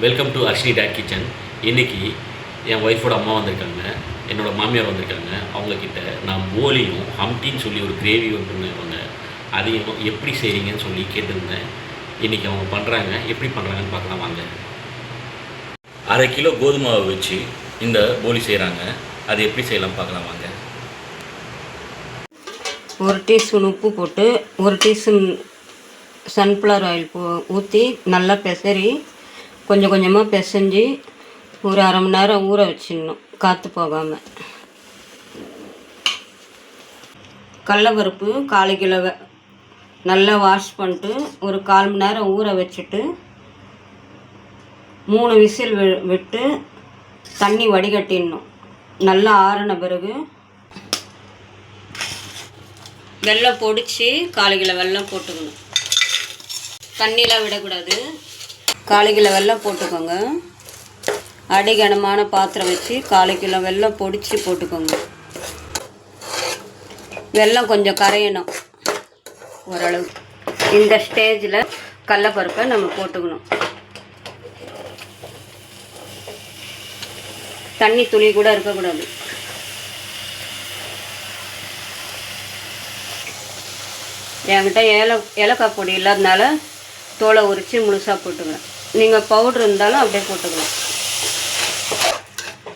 Welcome to Arshini date kitchen. இன்றைக்கி என் ஒய்ஃபோட அம்மா வந்திருக்காங்க, என்னோடய மாமியார் வந்திருக்காங்க. அவங்கக்கிட்ட நான் போலியும் ஹம்டின்னு சொல்லி ஒரு கிரேவி ஒன்று அதையும் எப்படி செய்கிறீங்கன்னு சொல்லி கேட்டிருந்தேன். இன்றைக்கி அவங்க பண்ணுறாங்க. எப்படி பண்ணுறாங்கன்னு பார்க்கலாம் வாங்க. 1/2 கிலோ கோதுமாவை வச்சு இந்த போலி செய்கிறாங்க. அது எப்படி செய்யலாம் பார்க்கலாம் வாங்க. 1 டீஸ்பூன் உப்பு போட்டு 1 டீஸ்பூன் சன்ஃப்ளவர் ஆயில் ஊற்றி நல்லா பெசரி கொஞ்சம் கொஞ்சமாக பிசைஞ்சு ஒரு 1/2 மணி நேரம் ஊற வச்சிடணும், காற்று போகாமல். கடலப்பருப்பு 1/4 கிலோ நல்லா வாஷ் பண்ணிட்டு ஒரு 1/4 மணி நேரம் ஊற வச்சுட்டு 3 விசில் விட்டு தண்ணி வடிகட்டிடணும். நல்லா ஆறின பிறகு வெல்லம் பொடிச்சு 1/4 கிலோ வெல்லம் போட்டுக்கணும். தண்ணிலாம் விடக்கூடாது. 1/4 கிலோ வெல்லம் போட்டுக்கோங்க. அடிகனமான பாத்திரம் வச்சு 1/4 கிலோ வெல்லம் பொடிச்சு போட்டுக்கோங்க. வெல்லம் கொஞ்சம் கரையணும் ஓரளவு. இந்த ஸ்டேஜில் கடலப்பருப்பை நம்ம போட்டுக்கணும். தண்ணி துளி கூட இருக்கக்கூடாது. என்கிட்ட ஏலக்காய் பொடி இல்லாதனால தோலை உரித்து முழுசாக போட்டுக்கிறேன். நீங்கள் பவுட்ரு இருந்தாலும் அப்படியே போட்டுக்கலாம்.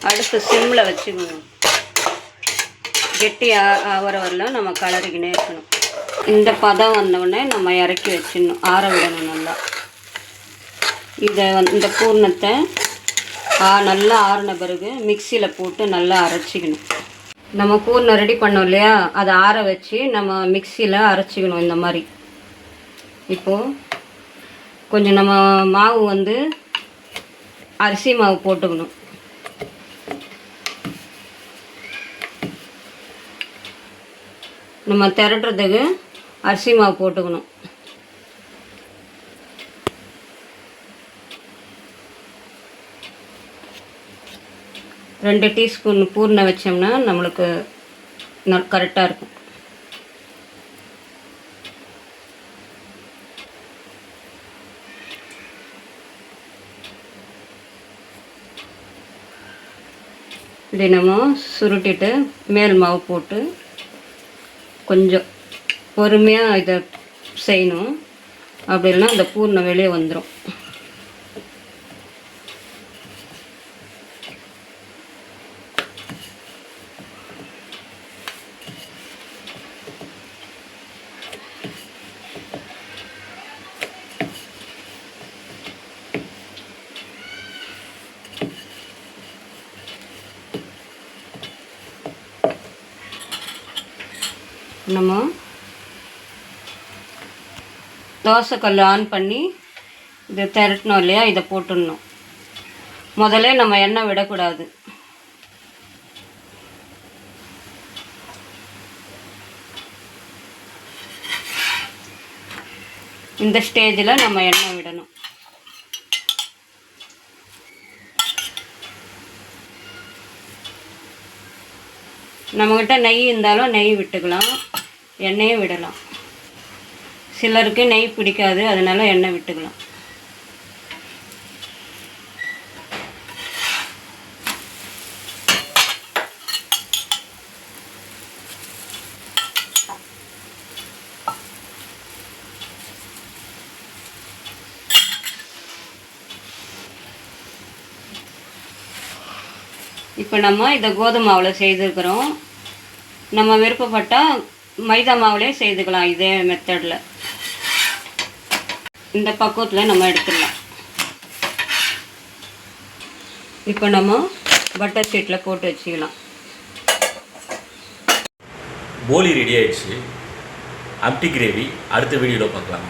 அடுத்து சிம்மில் வச்சுக்கணும். கெட்டி ஆகிற வரலாம் நம்ம கலரிக்கினே இருக்கணும். இந்த பதம் வந்தவுடனே நம்ம இறக்கி வச்சிடணும், ஆற விடணும் நல்லா. இந்த பூர்ணத்தை நல்லா ஆறின பிறகு மிக்சியில் போட்டு நல்லா அரைச்சிக்கணும். நம்ம பூர்ணம் ரெடி பண்ணோம் இல்லையா, அதை ஆற வச்சு நம்ம மிக்சியில் அரைச்சிக்கணும் இந்த மாதிரி. இப்போது கொஞ்சம் நம்ம மாவு அரிசி மாவு போட்டுக்கணும். நம்ம திரட்டுறதுக்கு அரிசி மாவு போட்டுக்கணும். ரெண்டு டீஸ்பூன் பூர்ணம் வச்சோம்னா நம்மளுக்கு கரெக்டாக இருக்கும். தினமும் சுருட்டிட்டு மேல் மாவு போட்டு கொஞ்சம் பொறுமையாக இதை செய்யணும். அப்படி இல்லைன்னா அந்த பூர்ணம் வெளியே வந்துடும். நம்ம தோசைக்கல் ஆன் பண்ணி இதை திரட்டணும் இல்லையா, இதை போட்டுடணும். முதல்ல நம்ம எண்ணெய் விடக்கூடாது. இந்த ஸ்டேஜில் நம்ம எண்ணெய் விடணும். நம்மக்கிட்ட நெய் இருந்தாலும் நெய் விட்டுக்கலாம், எண்ணெயும் விடலாம். சிலருக்கு நெய் பிடிக்காது, அதனால எண்ணெய் விட்டுக்கலாம். இப்போ நம்ம இதை கோதுமை மாவில் செய்துருக்கிறோம். நம்ம விருப்பப்பட்டால் மைதா மாவுலேயே செய்துக்கலாம். இதே மெத்தடில் இந்த பக்குவத்தில் நம்ம எடுத்துடலாம். இப்போ நம்ம பட்டர் ஷீட்டில் போட்டு வச்சுக்கலாம். போலி ரெடி ஆயிடுச்சு. அம்டி கிரேவி அடுத்த வீடியோவில் பார்க்கலாம்.